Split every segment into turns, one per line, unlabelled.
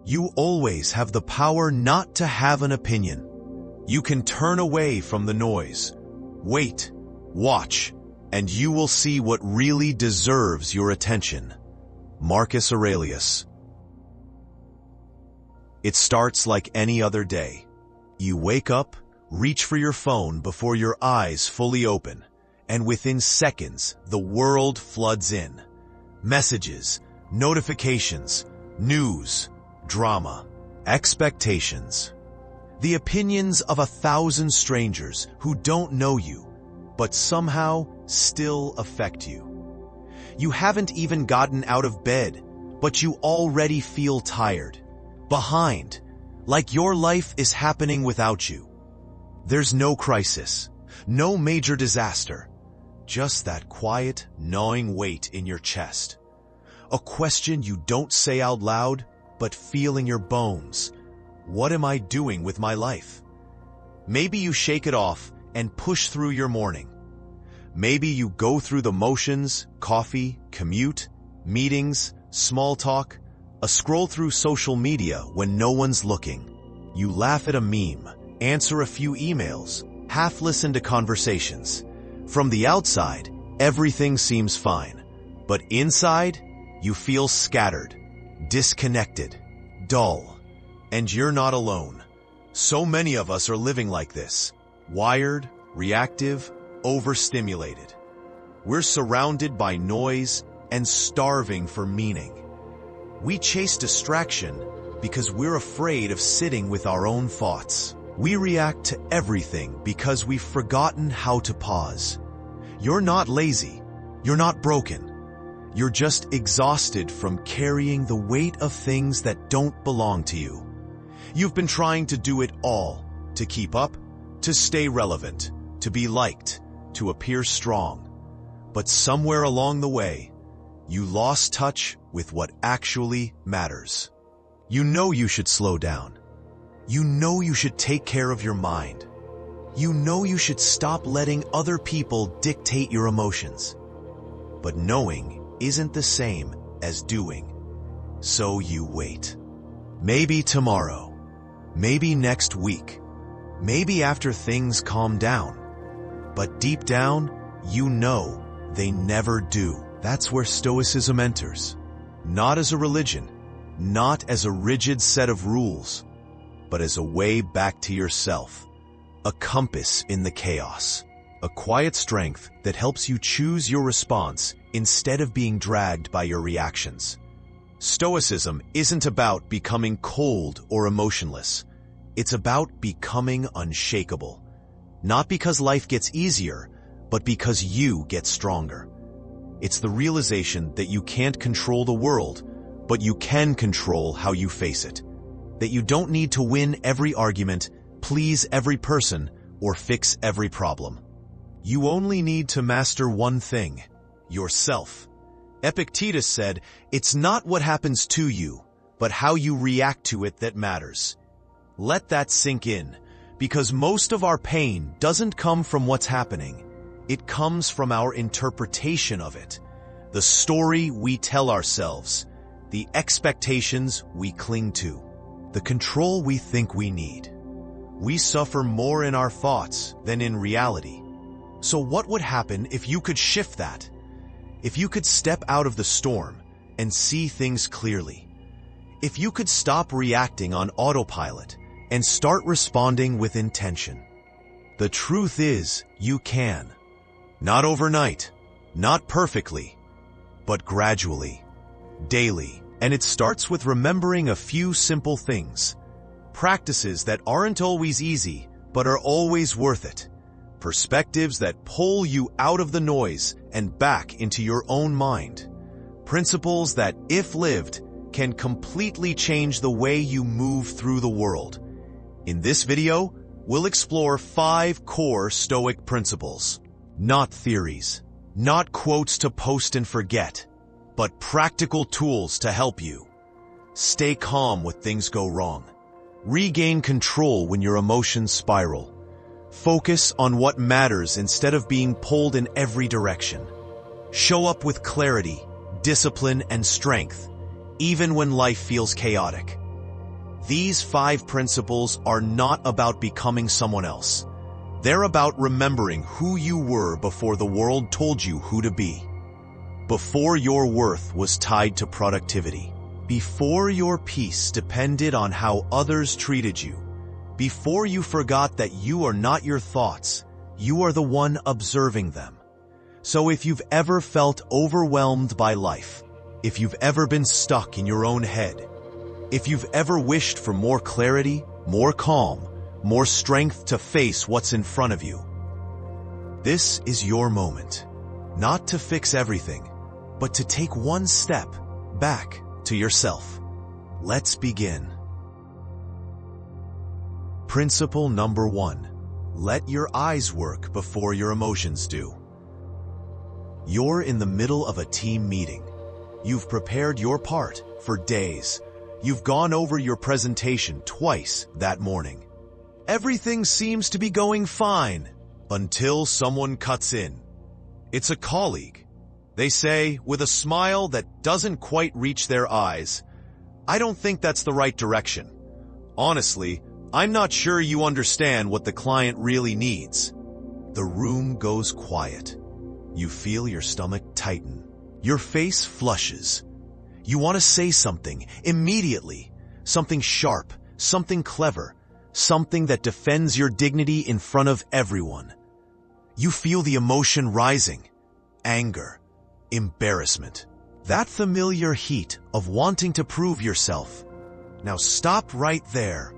You always have the power not to have an opinion. You can turn away from the noise. Wait, watch, and you will see what really deserves your attention. Marcus Aurelius. It starts like any other day. You wake up, reach for your phone before your eyes fully open, and within seconds, the world floods in. Messages, notifications, news, drama, expectations. The opinions of 1,000 strangers who don't know you, but somehow still affect you. You haven't even gotten out of bed, but you already feel tired, behind, like your life is happening without you. There's no crisis, no major disaster, just that quiet, gnawing weight in your chest. A question you don't say out loud, but feel in your bones. What am I doing with my life? Maybe you shake it off and push through your morning. Maybe you go through the motions, coffee, commute, meetings, small talk, a scroll through social media when no one's looking. You laugh at a meme, answer a few emails, half listen to conversations. From the outside, everything seems fine. But inside, you feel scattered, disconnected, dull. And you're not alone. So many of us are living like this. Wired, reactive, overstimulated. We're surrounded by noise and starving for meaning. We chase distraction because we're afraid of sitting with our own thoughts. We react to everything because we've forgotten how to pause. You're not lazy. You're not broken. You're just exhausted from carrying the weight of things that don't belong to you. You've been trying to do it all, to keep up, to stay relevant, to be liked, to appear strong. But somewhere along the way, you lost touch with what actually matters. You know you should slow down. You know you should take care of your mind. You know you should stop letting other people dictate your emotions. But knowing isn't the same as doing. So you wait. Maybe tomorrow. Maybe next week. Maybe after things calm down. But deep down, you know they never do. That's where Stoicism enters. Not as a religion, not as a rigid set of rules, but as a way back to yourself. A compass in the chaos. A quiet strength that helps you choose your response instead of being dragged by your reactions. Stoicism isn't about becoming cold or emotionless. It's about becoming unshakable. Not because life gets easier, but because you get stronger. It's the realization that you can't control the world, but you can control how you face it. That you don't need to win every argument, please every person, or fix every problem. You only need to master one thing, yourself. Epictetus said, "It's not what happens to you, but how you react to it that matters." Let that sink in, because most of our pain doesn't come from what's happening. It comes from our interpretation of it, the story we tell ourselves, the expectations we cling to, the control we think we need. We suffer more in our thoughts than in reality. So what would happen if you could shift that? If you could step out of the storm and see things clearly? If you could stop reacting on autopilot and start responding with intention? The truth is, you can. Not overnight, not perfectly, but gradually, daily. And it starts with remembering a few simple things. Practices that aren't always easy, but are always worth it. Perspectives that pull you out of the noise and back into your own mind. Principles that, if lived, can completely change the way you move through the world. In this video, we'll explore 5 core Stoic principles. Not theories, not quotes to post and forget, but practical tools to help you. Stay calm when things go wrong. Regain control when your emotions spiral. Focus on what matters instead of being pulled in every direction. Show up with clarity, discipline, and strength, even when life feels chaotic. These 5 principles are not about becoming someone else. They're about remembering who you were before the world told you who to be. Before your worth was tied to productivity. Before your peace depended on how others treated you. Before you forgot that you are not your thoughts, you are the one observing them. So if you've ever felt overwhelmed by life, if you've ever been stuck in your own head, if you've ever wished for more clarity, more calm, more strength to face what's in front of you, this is your moment. Not to fix everything, but to take one step back to yourself. Let's begin. Principle number 1. Let your eyes work before your emotions do. You're in the middle of a team meeting. You've prepared your part for days. You've gone over your presentation twice that morning. Everything seems to be going fine until someone cuts in. It's a colleague. They say, with a smile that doesn't quite reach their eyes, "I don't think that's the right direction. Honestly, I'm not sure you understand what the client really needs." The room goes quiet. You feel your stomach tighten. Your face flushes. You want to say something immediately, something sharp, something clever, something that defends your dignity in front of everyone. You feel the emotion rising, anger, embarrassment, that familiar heat of wanting to prove yourself. Now stop right there.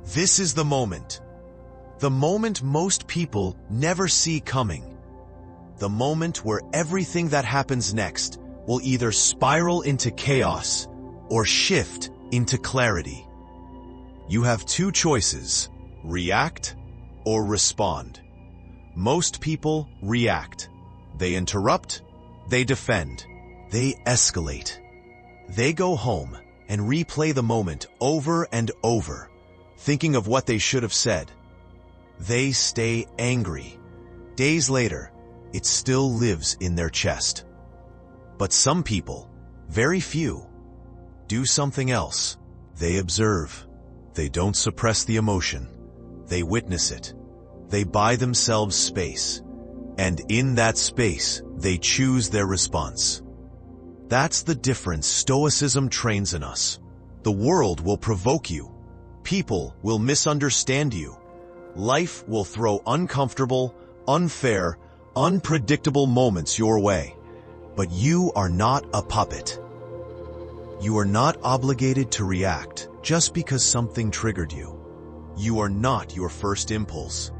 This is the moment most people never see coming. The moment where everything that happens next will either spiral into chaos or shift into clarity. You have 2 choices, react or respond. Most people react. They interrupt, they defend, they escalate. They go home and replay the moment over and over, thinking of what they should have said. They stay angry. Days later, it still lives in their chest. But some people, very few, do something else. They observe. They don't suppress the emotion. They witness it. They buy themselves space. And in that space, they choose their response. That's the difference Stoicism trains in us. The world will provoke you. People will misunderstand you. Life will throw uncomfortable, unfair, unpredictable moments your way. But you are not a puppet. You are not obligated to react just because something triggered you. You are not your first impulse.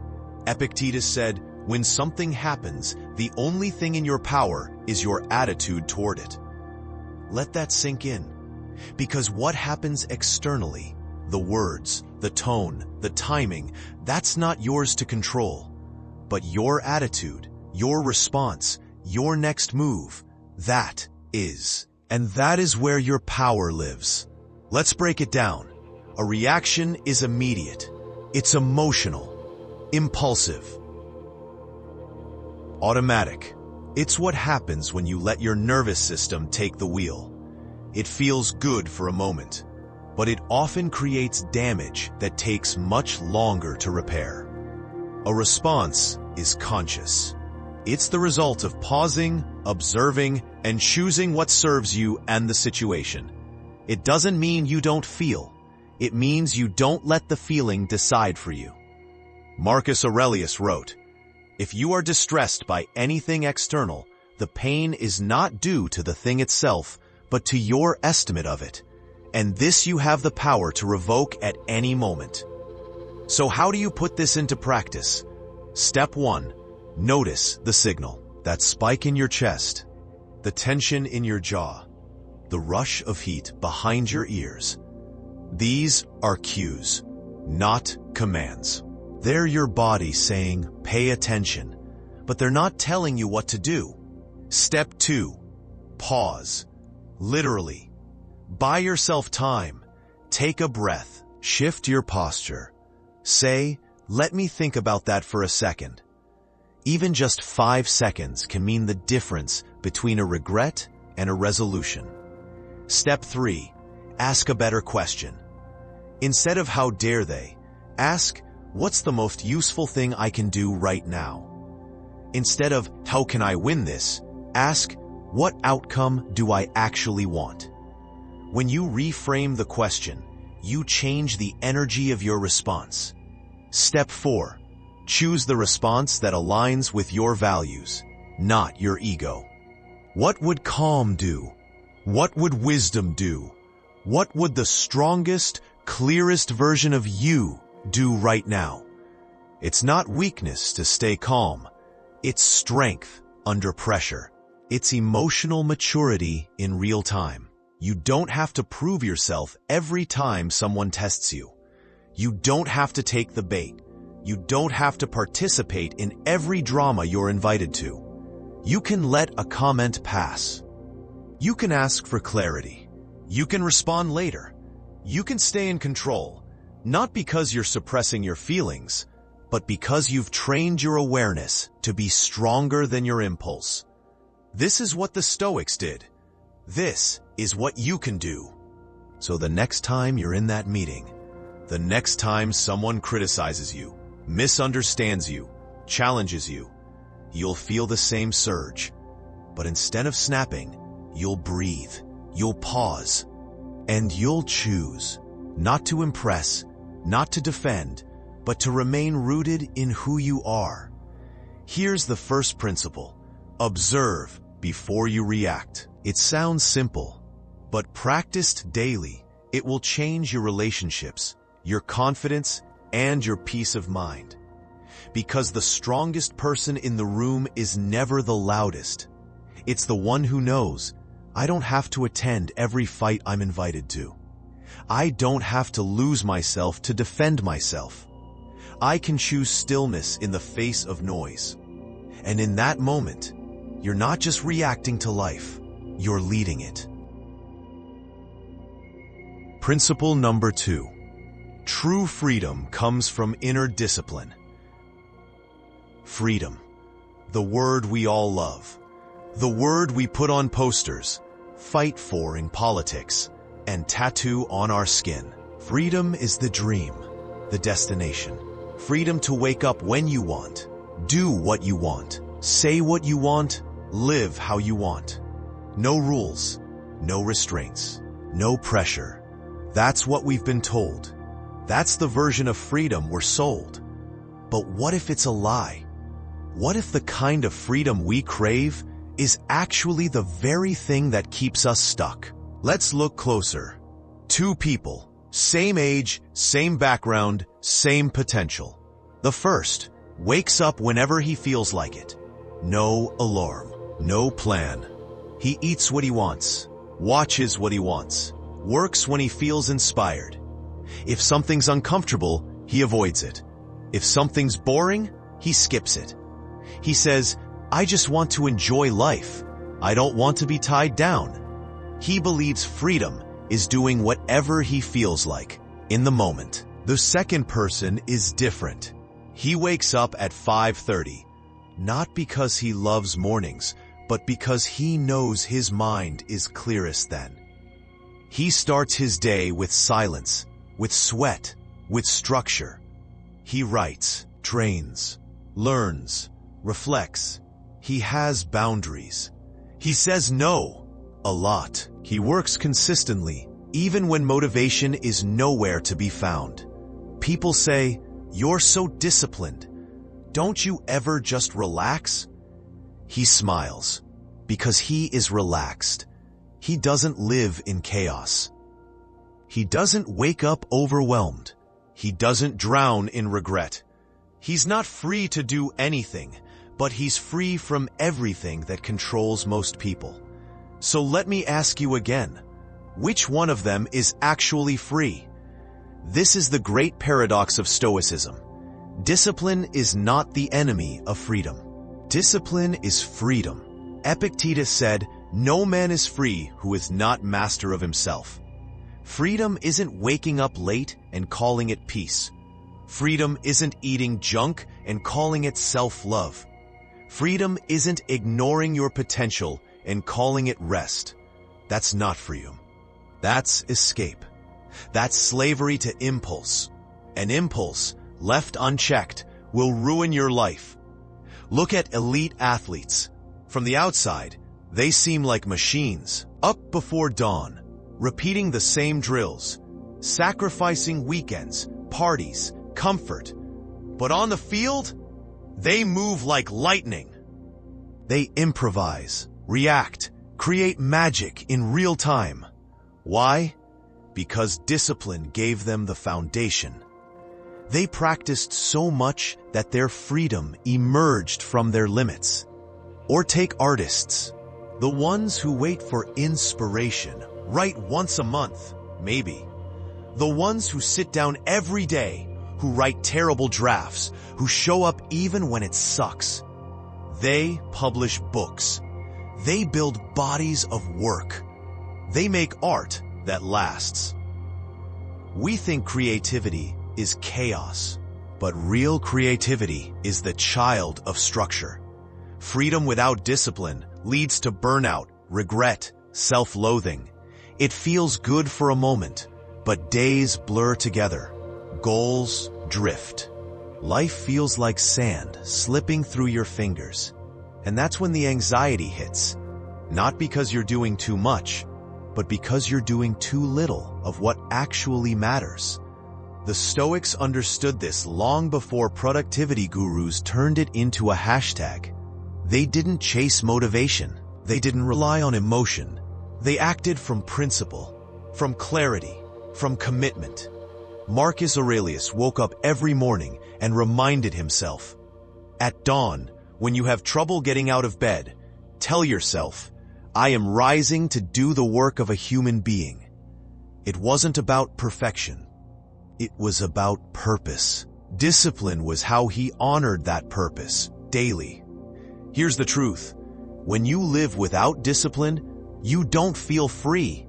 Epictetus said, "When something happens, the only thing in your power is your attitude toward it." Let that sink in. Because what happens externally, the words, the tone, the timing, that's not yours to control. But your attitude, your response, your next move, that is. And that is where your power lives. Let's break it down. A reaction is immediate. It's emotional, impulsive, automatic. It's what happens when you let your nervous system take the wheel. It feels good for a moment, but it often creates damage that takes much longer to repair. A response is conscious. It's the result of pausing, observing, and choosing what serves you and the situation. It doesn't mean you don't feel. It means you don't let the feeling decide for you. Marcus Aurelius wrote, "If you are distressed by anything external, the pain is not due to the thing itself, but to your estimate of it. And this you have the power to revoke at any moment." So how do you put this into practice? Step 1. Notice the signal. That spike in your chest, the tension in your jaw, the rush of heat behind your ears. These are cues, not commands. They're your body saying, "Pay attention," but they're not telling you what to do. Step 2. Pause. Literally. Buy yourself time. Take a breath. Shift your posture. Say, "Let me think about that for a second." Even just 5 seconds can mean the difference between a regret and a resolution. Step 3. Ask a better question. Instead of how dare they, ask, what's the most useful thing I can do right now? Instead of how can I win this, ask, what outcome do I actually want? When you reframe the question, you change the energy of your response. Step 4. Choose the response that aligns with your values, not your ego. What would calm do? What would wisdom do? What would the strongest, clearest version of you do right now? It's not weakness to stay calm. It's strength under pressure. It's emotional maturity in real time. You don't have to prove yourself every time someone tests you. You don't have to take the bait. You don't have to participate in every drama you're invited to. You can let a comment pass. You can ask for clarity. You can respond later. You can stay in control, not because you're suppressing your feelings, but because you've trained your awareness to be stronger than your impulse. This is what the Stoics did. This is what you can do. So the next time you're in that meeting, the next time someone criticizes you, misunderstands you, challenges you, you'll feel the same surge. But instead of snapping, you'll breathe, you'll pause, and you'll choose not to impress, not to defend, but to remain rooted in who you are. Here's the first principle. Observe before you react. It sounds simple, but practiced daily, it will change your relationships, your confidence, and your peace of mind. Because the strongest person in the room is never the loudest. It's the one who knows, I don't have to attend every fight I'm invited to. I don't have to lose myself to defend myself. I can choose stillness in the face of noise. And in that moment, you're not just reacting to life, you're leading it. Principle number 2. True freedom comes from inner discipline. Freedom, the word we all love, the word we put on posters, fight for in politics, and tattoo on our skin. Freedom is the dream, the destination. Freedom to wake up when you want, do what you want, say what you want, live how you want. No rules, no restraints, no pressure. That's what we've been told. That's the version of freedom we're sold. But what if it's a lie? What if the kind of freedom we crave is actually the very thing that keeps us stuck? Let's look closer. 2 people, same age, same background, same potential. The first wakes up whenever he feels like it. No alarm, no plan. He eats what he wants, watches what he wants, works when he feels inspired. If something's uncomfortable, he avoids it. If something's boring, he skips it. He says, I just want to enjoy life. I don't want to be tied down. He believes freedom is doing whatever he feels like, in the moment. The second person is different. He wakes up at 5:30, not because he loves mornings, but because he knows his mind is clearest then. He starts his day with silence, with sweat, with structure. He writes, trains, learns, reflects. He has boundaries. He says no a lot. He works consistently, even when motivation is nowhere to be found. People say, you're so disciplined. Don't you ever just relax? He smiles, because he is relaxed. He doesn't live in chaos. He doesn't wake up overwhelmed. He doesn't drown in regret. He's not free to do anything, but he's free from everything that controls most people. So let me ask you again, which one of them is actually free? This is the great paradox of Stoicism. Discipline is not the enemy of freedom. Discipline is freedom. Epictetus said, no man is free who is not master of himself. Freedom isn't waking up late and calling it peace. Freedom isn't eating junk and calling it self-love. Freedom isn't ignoring your potential and calling it rest. That's not freedom. That's escape. That's slavery to impulse. An impulse, left unchecked, will ruin your life. Look at elite athletes. From the outside, they seem like machines, up before dawn, repeating the same drills, sacrificing weekends, parties, comfort. But on the field, they move like lightning. They improvise, react, create magic in real time. Why? Because discipline gave them the foundation. They practiced so much that their freedom emerged from their limits. Or take artists, the ones who wait for inspiration, write once a month, maybe. The ones who sit down every day, who write terrible drafts, who show up even when it sucks. They publish books. They build bodies of work. They make art that lasts. We think creativity is chaos, but real creativity is the child of structure. Freedom without discipline leads to burnout, regret, self-loathing. It feels good for a moment, but days blur together. Goals drift. Life feels like sand slipping through your fingers. And that's when the anxiety hits. Not because you're doing too much, but because you're doing too little of what actually matters. The Stoics understood this long before productivity gurus turned it into a hashtag. They didn't chase motivation. They didn't rely on emotion. They acted from principle, from clarity, from commitment. Marcus Aurelius woke up every morning and reminded himself, at dawn, when you have trouble getting out of bed, tell yourself, I am rising to do the work of a human being. It wasn't about perfection. It was about purpose. Discipline was how he honored that purpose, daily. Here's the truth. When you live without discipline, you don't feel free.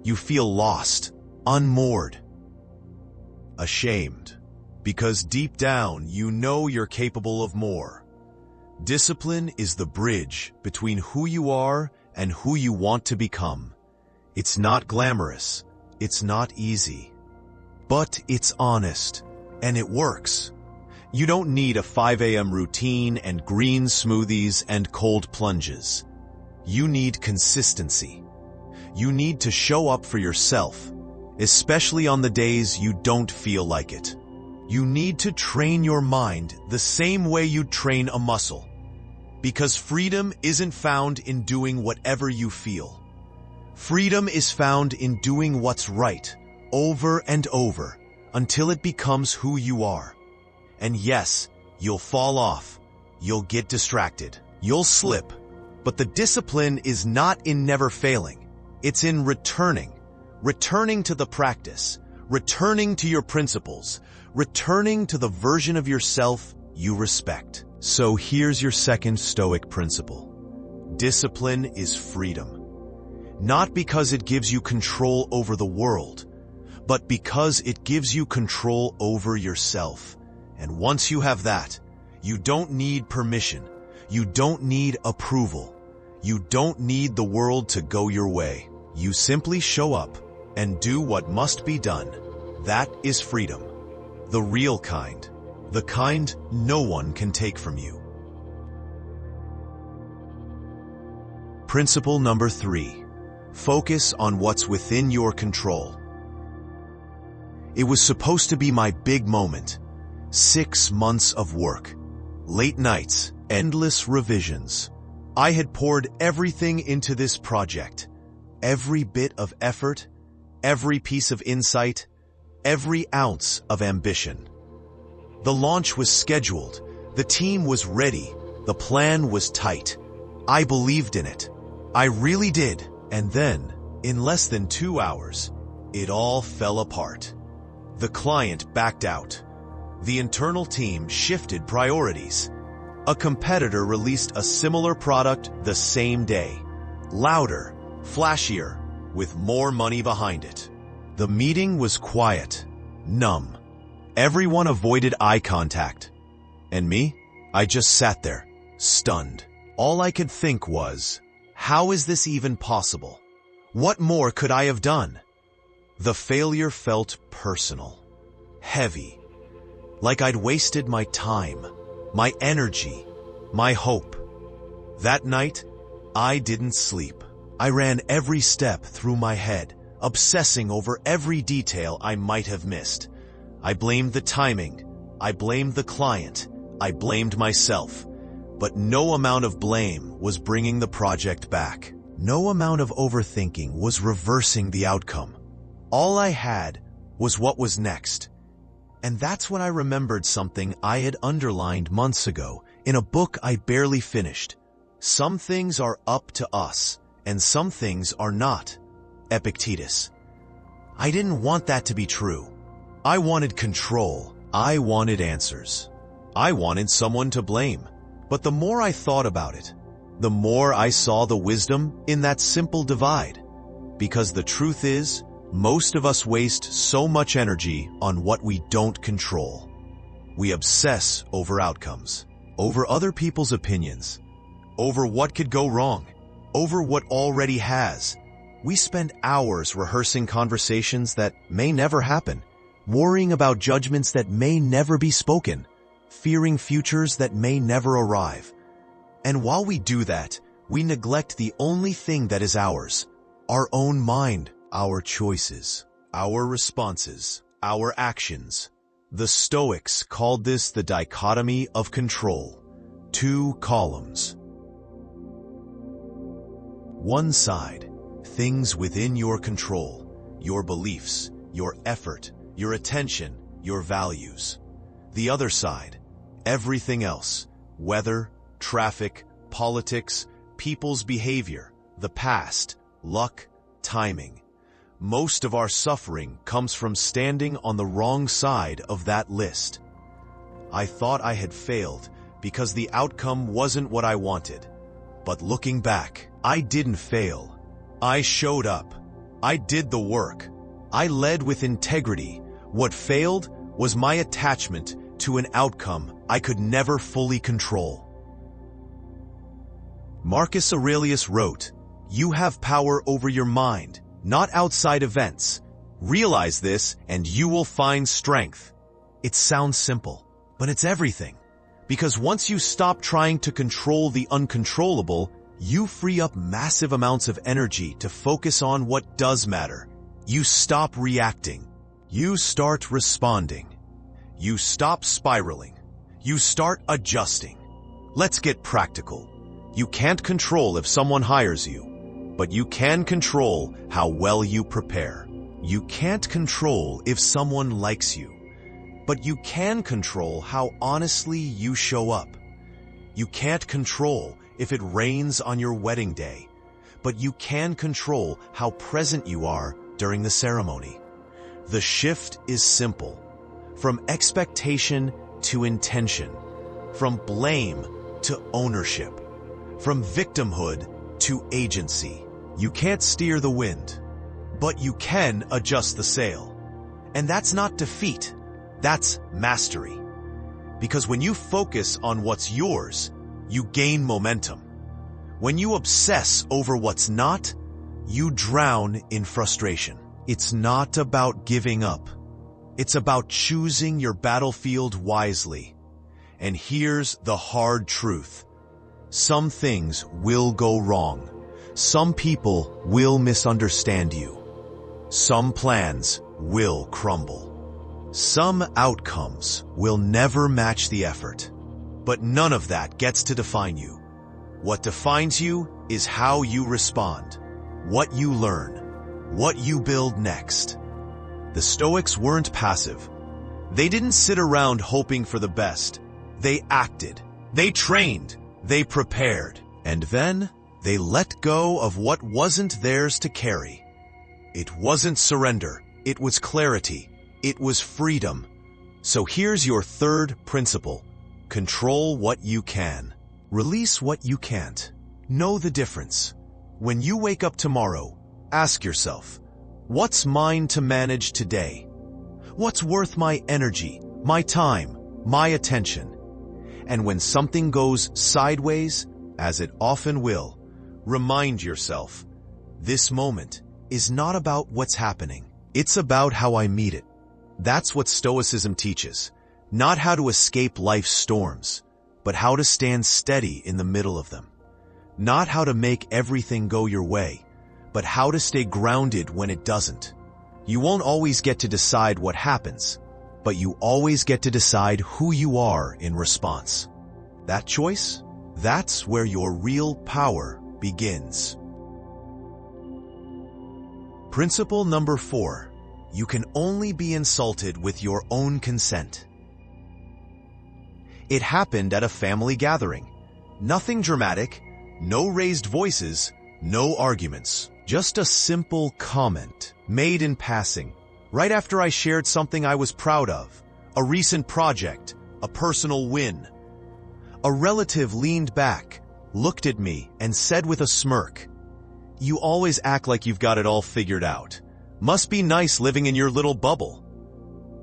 You feel lost, unmoored, ashamed, because deep down you know you're capable of more. Discipline is the bridge between who you are and who you want to become. It's not glamorous, it's not easy, but it's honest, and it works. You don't need a 5 a.m. routine and green smoothies and cold plunges. You need consistency. You need to show up for yourself, especially on the days you don't feel like it. You need to train your mind the same way you train a muscle. Because freedom isn't found in doing whatever you feel. Freedom is found in doing what's right, over and over, until it becomes who you are. And yes, you'll fall off. You'll get distracted. You'll slip. But the discipline is not in never failing. It's in returning. Returning to the practice. Returning to your principles. Returning to the version of yourself you respect. So here's your second Stoic principle. Discipline is freedom. Not because it gives you control over the world, but because it gives you control over yourself. And once you have that, you don't need permission. You don't need approval. You don't need the world to go your way. You simply show up and do what must be done. That is freedom. The real kind. The kind no one can take from you. Principle number 3. Focus on what's within your control. It was supposed to be my big moment. 6 months of work. Late nights. Endless revisions. I had poured everything into this project. Every bit of effort. Every piece of insight. Every ounce of ambition. The launch was scheduled. The team was ready. The plan was tight. I believed in it. I really did. And then, in less than 2 hours, it all fell apart. The client backed out. The internal team shifted priorities. A competitor released a similar product the same day. Louder, flashier, with more money behind it. The meeting was quiet, numb. Everyone avoided eye contact. And me? I just sat there, stunned. All I could think was, how is this even possible? What more could I have done? The failure felt personal, heavy, like I'd wasted my time, my energy, my hope. That night, I didn't sleep. I ran every step through my head, obsessing over every detail I might have missed. I blamed the timing, I blamed the client, I blamed myself. But no amount of blame was bringing the project back. No amount of overthinking was reversing the outcome. All I had was what was next. And that's when I remembered something I had underlined months ago in a book I barely finished. Some things are up to us, and some things are not. Epictetus. I didn't want that to be true. I wanted control. I wanted answers. I wanted someone to blame. But the more I thought about it, the more I saw the wisdom in that simple divide. Because the truth is, most of us waste so much energy on what we don't control. We obsess over outcomes, over other people's opinions, over what could go wrong, over what already has. We spend hours rehearsing conversations that may never happen, worrying about judgments that may never be spoken, fearing futures that may never arrive. And while we do that, we neglect the only thing that is ours, our own mind, our choices, our responses, our actions. The Stoics called this the dichotomy of control. Two columns. One side, things within your control, your beliefs, your effort, your attention, your values. The other side, everything else, weather, traffic, politics, people's behavior, the past, luck, timing. Most of our suffering comes from standing on the wrong side of that list. I thought I had failed because the outcome wasn't what I wanted. But looking back, I didn't fail. I showed up. I did the work. I led with integrity. What failed was my attachment to an outcome I could never fully control. Marcus Aurelius wrote, "You have power over your mind, not outside events. Realize this and you will find strength." It sounds simple, but it's everything. Because once you stop trying to control the uncontrollable, you free up massive amounts of energy to focus on what does matter. You stop reacting. You start responding. You stop spiraling. You start adjusting. Let's get practical. You can't control if someone hires you, but you can control how well you prepare. You can't control if someone likes you, but you can control how honestly you show up. You can't control if it rains on your wedding day, but you can control how present you are during the ceremony. The shift is simple. From expectation to intention. From blame to ownership. From victimhood to agency. You can't steer the wind, but you can adjust the sail. And that's not defeat. That's mastery. Because when you focus on what's yours, you gain momentum. When you obsess over what's not, you drown in frustration. It's not about giving up. It's about choosing your battlefield wisely. And here's the hard truth. Some things will go wrong. Some people will misunderstand you. Some plans will crumble. Some outcomes will never match the effort. But none of that gets to define you. What defines you is how you respond, what you learn, what you build next. The Stoics weren't passive. They didn't sit around hoping for the best. They acted. They trained. They prepared. And then they let go of what wasn't theirs to carry. It wasn't surrender. It was clarity. It was freedom. So here's your third principle. Control what you can. Release what you can't. Know the difference. When you wake up tomorrow, ask yourself, what's mine to manage today? What's worth my energy, my time, my attention? And when something goes sideways, as it often will, remind yourself, this moment is not about what's happening. It's about how I meet it. That's what Stoicism teaches. Not how to escape life's storms, but how to stand steady in the middle of them. Not how to make everything go your way, but how to stay grounded when it doesn't. You won't always get to decide what happens, but you always get to decide who you are in response. That choice? That's where your real power begins. Principle number 4. You can only be insulted with your own consent. It happened at a family gathering. Nothing dramatic, no raised voices, no arguments. Just a simple comment made in passing, right after I shared something I was proud of, a recent project, a personal win. A relative leaned back, looked at me, and said with a smirk, "You always act like you've got it all figured out. Must be nice living in your little bubble."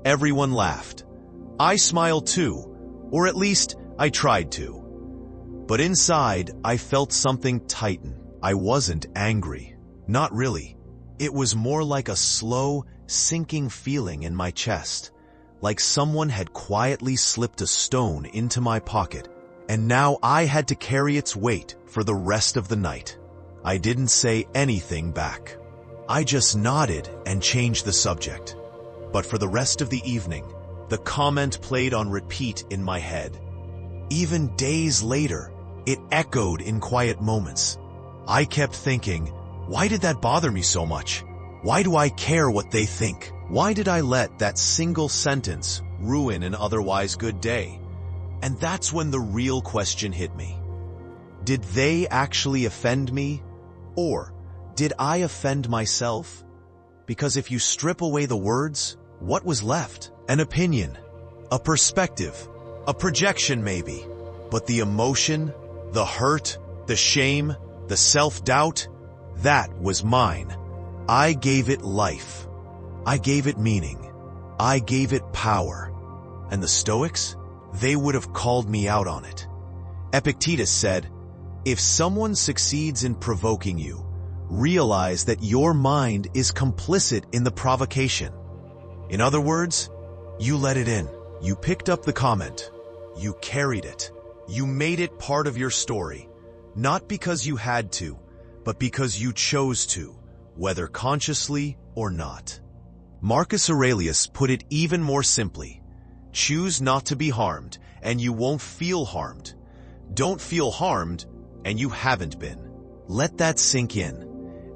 Everyone laughed. I smiled too, or at least I tried to. But inside, I felt something tighten. I wasn't angry. Not really. It was more like a slow, sinking feeling in my chest, like someone had quietly slipped a stone into my pocket, and now I had to carry its weight for the rest of the night. I didn't say anything back. I just nodded and changed the subject. But for the rest of the evening, the comment played on repeat in my head. Even days later, it echoed in quiet moments. I kept thinking, why did that bother me so much? Why do I care what they think? Why did I let that single sentence ruin an otherwise good day? And that's when the real question hit me. Did they actually offend me? Or did I offend myself? Because if you strip away the words, what was left? An opinion, a perspective, a projection maybe. But the emotion, the hurt, the shame, the self-doubt, that was mine. I gave it life. I gave it meaning. I gave it power. And the Stoics? They would have called me out on it. Epictetus said, "If someone succeeds in provoking you, realize that your mind is complicit in the provocation." In other words, you let it in. You picked up the comment. You carried it. You made it part of your story, not because you had to, but because you chose to, whether consciously or not. Marcus Aurelius put it even more simply. Choose not to be harmed, and you won't feel harmed. Don't feel harmed, and you haven't been. Let that sink in.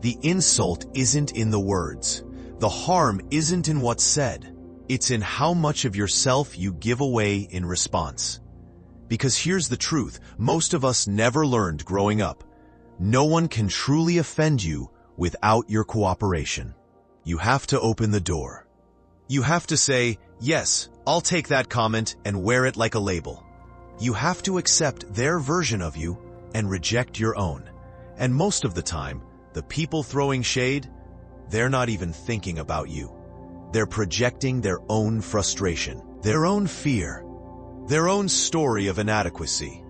The insult isn't in the words. The harm isn't in what's said. It's in how much of yourself you give away in response. Because here's the truth, most of us never learned growing up. No one can truly offend you without your cooperation. You have to open the door. You have to say, yes, I'll take that comment and wear it like a label. You have to accept their version of you and reject your own. And most of the time, the people throwing shade, they're not even thinking about you. They're projecting their own frustration, their own fear, their own story of inadequacy.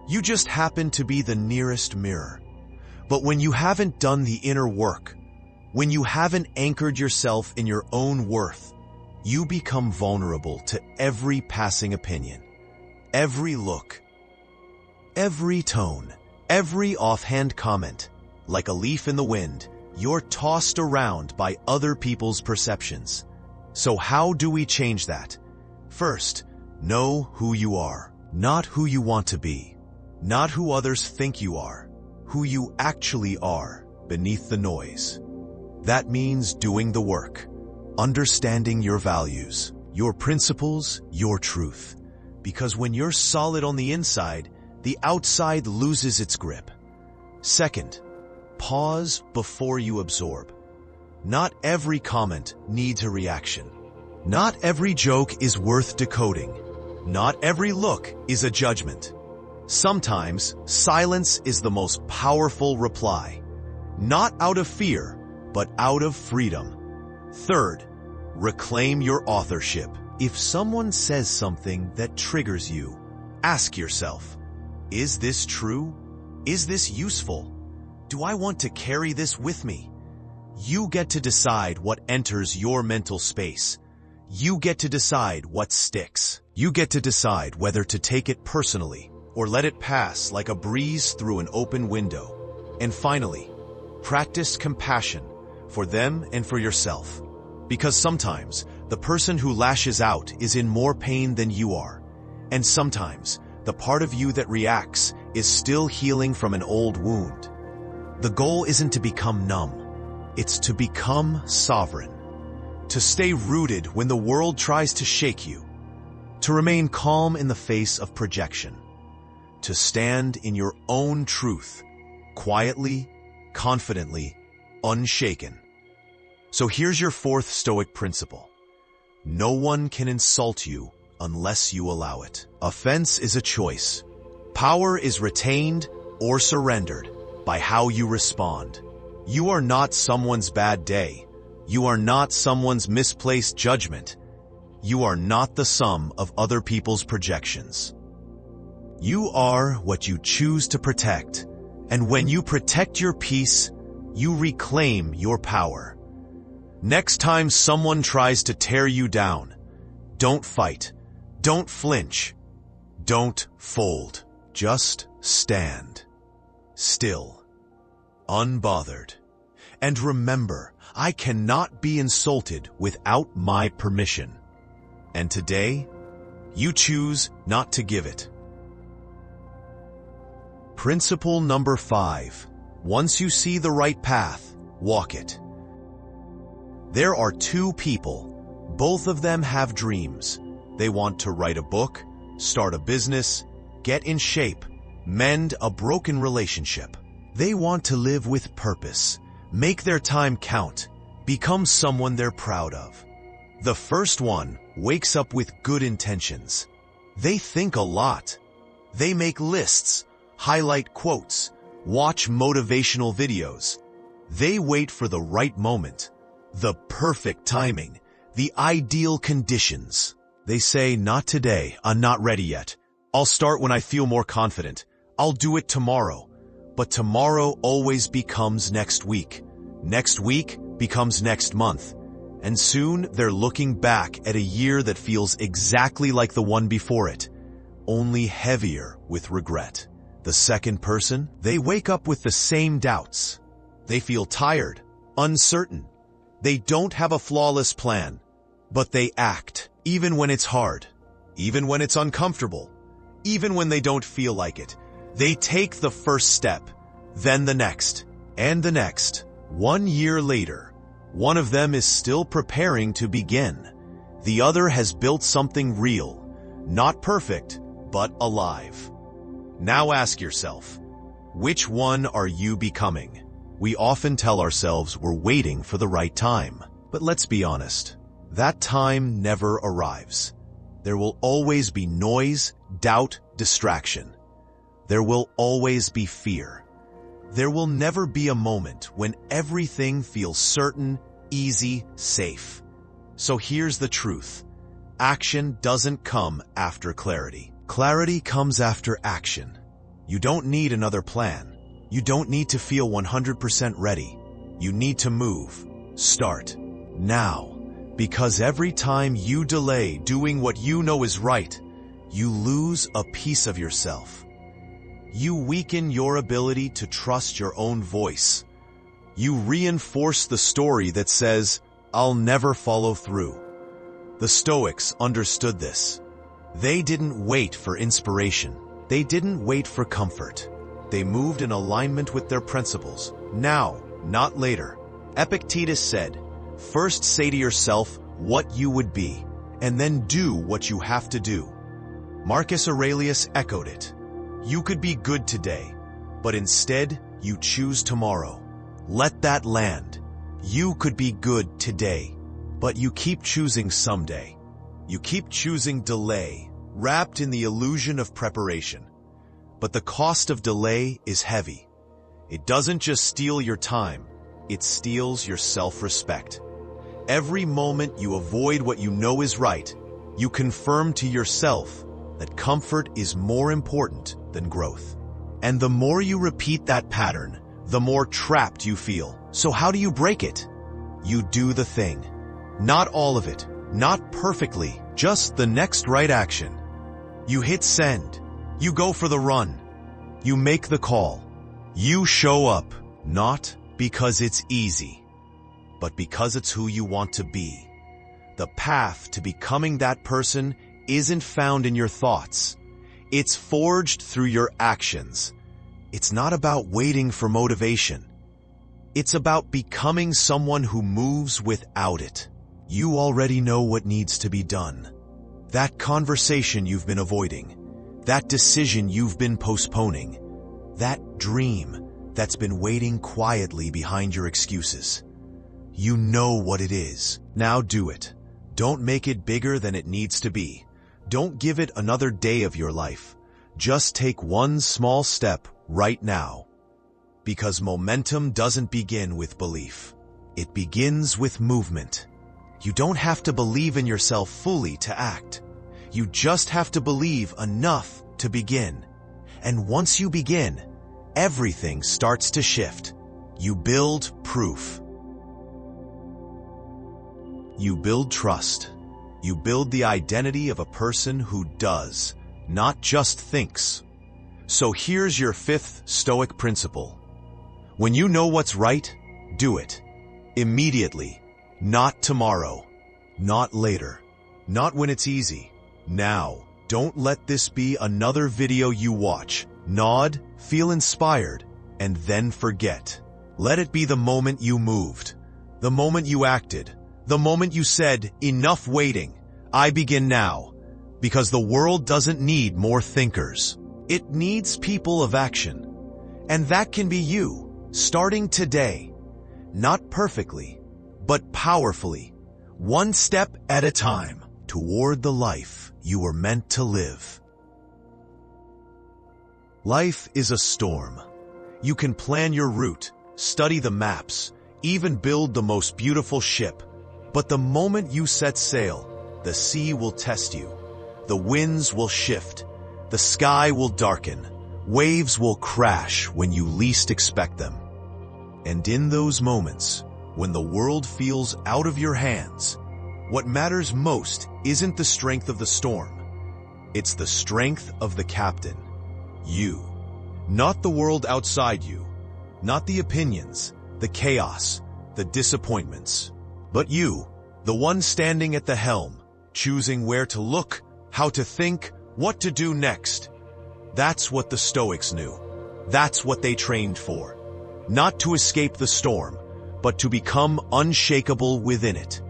You just happen to be the nearest mirror. But when you haven't done the inner work, when you haven't anchored yourself in your own worth, you become vulnerable to every passing opinion, every look, every tone, every offhand comment. Like a leaf in the wind, you're tossed around by other people's perceptions. So how do we change that? First, know who you are, not who you want to be, not who others think you are, who you actually are beneath the noise. That means doing the work, understanding your values, your principles, your truth. Because when you're solid on the inside, the outside loses its grip. Second, pause before you absorb. Not every comment needs a reaction. Not every joke is worth decoding. Not every look is a judgment. Sometimes, silence is the most powerful reply. Not out of fear, but out of freedom. Third, reclaim your authorship. If someone says something that triggers you, ask yourself, is this true? Is this useful? Do I want to carry this with me? You get to decide what enters your mental space. You get to decide what sticks. You get to decide whether to take it personally or let it pass like a breeze through an open window. And finally, practice compassion for them and for yourself. Because sometimes the person who lashes out is in more pain than you are. And sometimes the part of you that reacts is still healing from an old wound. The goal isn't to become numb. It's to become sovereign. To stay rooted when the world tries to shake you. To remain calm in the face of projection. To stand in your own truth, quietly, confidently, unshaken. So here's your fourth Stoic principle. No one can insult you unless you allow it. Offense is a choice. Power is retained or surrendered by how you respond. You are not someone's bad day. You are not someone's misplaced judgment. You are not the sum of other people's projections. You are what you choose to protect. And when you protect your peace, you reclaim your power. Next time someone tries to tear you down, don't fight. Don't flinch. Don't fold. Just stand. Still. Unbothered. And remember, I cannot be insulted without my permission. And today, you choose not to give it. Principle number 5. Once you see the right path, walk it. There are two people. Both of them have dreams. They want to write a book, start a business, get in shape, mend a broken relationship. They want to live with purpose, make their time count, become someone they're proud of. The first one wakes up with good intentions. They think a lot. They make lists, highlight quotes, watch motivational videos. They wait for the right moment, the perfect timing, the ideal conditions. They say, not today, I'm not ready yet. I'll start when I feel more confident. I'll do it tomorrow. But tomorrow always becomes next week. Next week becomes next month. And soon they're looking back at a year that feels exactly like the one before it, only heavier with regret. The second person, they wake up with the same doubts. They feel tired, uncertain. They don't have a flawless plan, but they act, even when it's hard, even when it's uncomfortable, even when they don't feel like it. They take the first step, then the next, and the next. 1 year later, one of them is still preparing to begin. The other has built something real, not perfect, but alive. Now ask yourself, which one are you becoming? We often tell ourselves we're waiting for the right time. But let's be honest, that time never arrives. There will always be noise, doubt, distraction. There will always be fear. There will never be a moment when everything feels certain, easy, safe. So here's the truth. Action doesn't come after clarity. Clarity comes after action. You don't need another plan. You don't need to feel 100% ready. You need to move. Start now. Because every time you delay doing what you know is right, you lose a piece of yourself. You weaken your ability to trust your own voice. You reinforce the story that says, I'll never follow through. The Stoics understood this. They didn't wait for inspiration. They didn't wait for comfort. They moved in alignment with their principles. Now, not later. Epictetus said, first say to yourself what you would be, and then do what you have to do. Marcus Aurelius echoed it. You could be good today, but instead you choose tomorrow. Let that land. You could be good today, but you keep choosing someday. You keep choosing delay, wrapped in the illusion of preparation. But the cost of delay is heavy. It doesn't just steal your time, it steals your self-respect. Every moment you avoid what you know is right, you confirm to yourself that comfort is more important than growth. And the more you repeat that pattern, the more trapped you feel. So how do you break it? you do the thing. Not all of it, not perfectly, just the next right action. You hit send. You go for the run. You make the call. You show up, not because it's easy, but because it's who you want to be. The path to becoming that person isn't found in your thoughts. It's forged through your actions. It's not about waiting for motivation. It's about becoming someone who moves without it. You already know what needs to be done. That conversation you've been avoiding, that decision you've been postponing, that dream that's been waiting quietly behind your excuses. You know what it is. Now do it. Don't make it bigger than it needs to be. Don't give it another day of your life. Just take one small step right now. Because momentum doesn't begin with belief. It begins with movement. You don't have to believe in yourself fully to act. You just have to believe enough to begin. And once you begin, everything starts to shift. You build proof. You build trust. You build the identity of a person who does, not just thinks. So here's your fifth Stoic principle. When you know what's right, do it. Immediately. Not tomorrow. Not later. Not when it's easy. Now. Don't let this be another video you watch, nod, feel inspired, and then forget. Let it be the moment you moved. The moment you acted. The moment you said, enough waiting, I begin now. Because the world doesn't need more thinkers. It needs people of action. And that can be you, starting today. Not perfectly, but powerfully. One step at a time, toward the life you were meant to live. Life is a storm. You can plan your route, study the maps, even build the most beautiful ship. But the moment you set sail, the sea will test you. The winds will shift. The sky will darken. Waves will crash when you least expect them. And in those moments, when the world feels out of your hands, what matters most isn't the strength of the storm. It's the strength of the captain. You. Not the world outside you. Not the opinions, the chaos, the disappointments. But you, the one standing at the helm, choosing where to look, how to think, what to do next. That's what the Stoics knew. That's what they trained for. Not to escape the storm, but to become unshakable within it.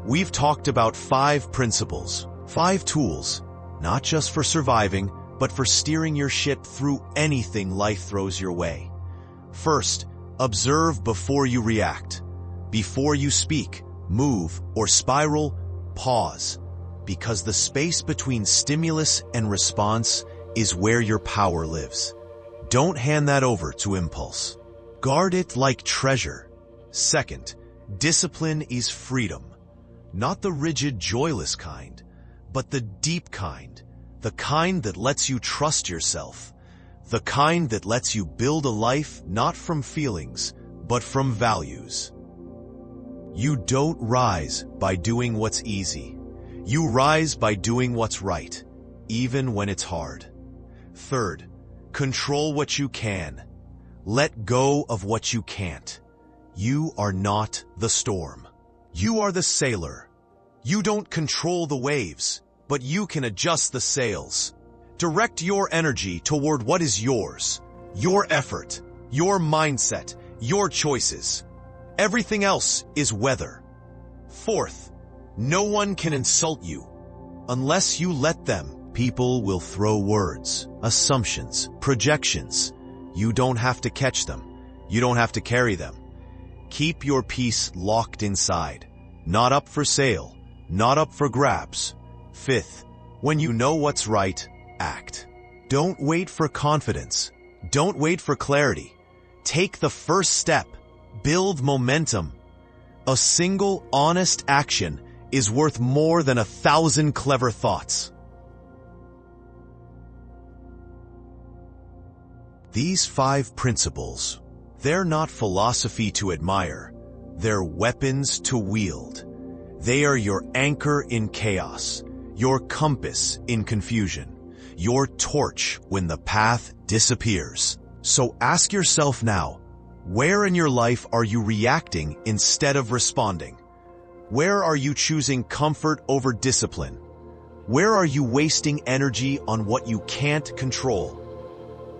We've talked about 5 principles, 5 tools, not just for surviving, but for steering your ship through anything life throws your way. First, observe before you react. Before you speak, move, or spiral, pause. Because the space between stimulus and response is where your power lives. Don't hand that over to impulse. Guard it like treasure. Second, discipline is freedom. Not the rigid, joyless kind, but the deep kind. The kind that lets you trust yourself. The kind that lets you build a life not from feelings, but from values. You don't rise by doing what's easy. You rise by doing what's right, even when it's hard. Third, control what you can. Let go of what you can't. You are not the storm. You are the sailor. You don't control the waves, but you can adjust the sails. Direct your energy toward what is yours. Your effort, your mindset, your choices. Everything else is weather. Fourth, no one can insult you unless you let them. People will throw words, assumptions, projections. You don't have to catch them. You don't have to carry them. Keep your peace locked inside. Not up for sale. Not up for grabs. Fifth, when you know what's right, act. Don't wait for confidence. Don't wait for clarity. Take the first step. Build momentum. A single honest action is worth more than 1,000 clever thoughts. These 5 principles, they're not philosophy to admire. They're weapons to wield. They are your anchor in chaos, your compass in confusion, your torch when the path disappears. So ask yourself now, where in your life are you reacting instead of responding? Where are you choosing comfort over discipline? Where are you wasting energy on what you can't control?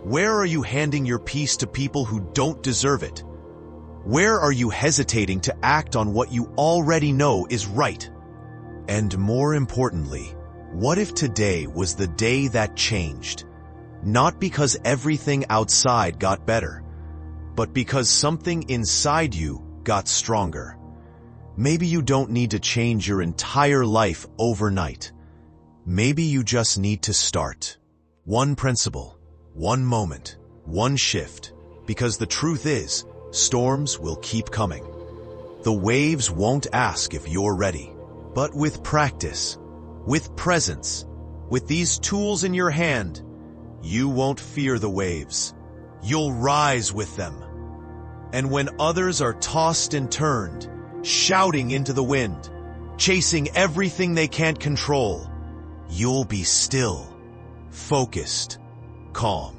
Where are you handing your peace to people who don't deserve it? Where are you hesitating to act on what you already know is right? And more importantly, what if today was the day that changed? Not because everything outside got better, but because something inside you got stronger. Maybe you don't need to change your entire life overnight. Maybe you just need to start. One principle, one moment, one shift, because the truth is, storms will keep coming. The waves won't ask if you're ready. But with practice, with presence, with these tools in your hand, you won't fear the waves. You'll rise with them. And when others are tossed and turned, shouting into the wind, chasing everything they can't control, you'll be still, focused, calm.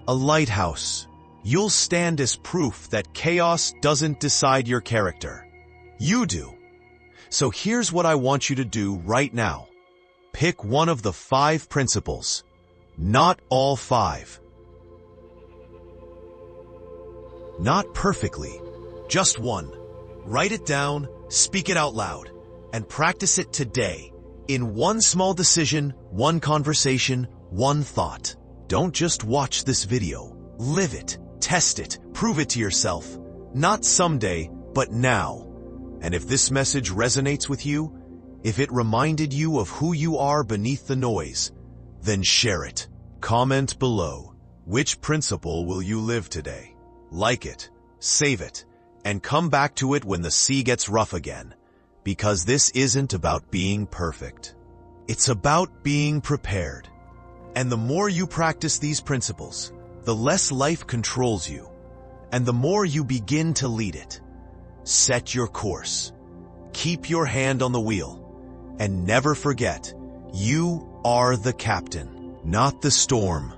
A lighthouse. You'll stand as proof that chaos doesn't decide your character. You do. So here's what I want you to do right now. Pick one of the 5 principles. Not all 5. Not perfectly, just one. Write it down, speak it out loud, and practice it today in one small decision, one conversation, one thought. Don't just watch this video. Live it, test it, prove it to yourself. Not someday, but now. And if this message resonates with you, if it reminded you of who you are beneath the noise, then share it. Comment below. Which principle will you live today? Like it, save it, and come back to it when the sea gets rough again. Because this isn't about being perfect. It's about being prepared. And the more you practice these principles, the less life controls you, and the more you begin to lead it. Set your course. Keep your hand on the wheel. And never forget, you are the captain, not the storm.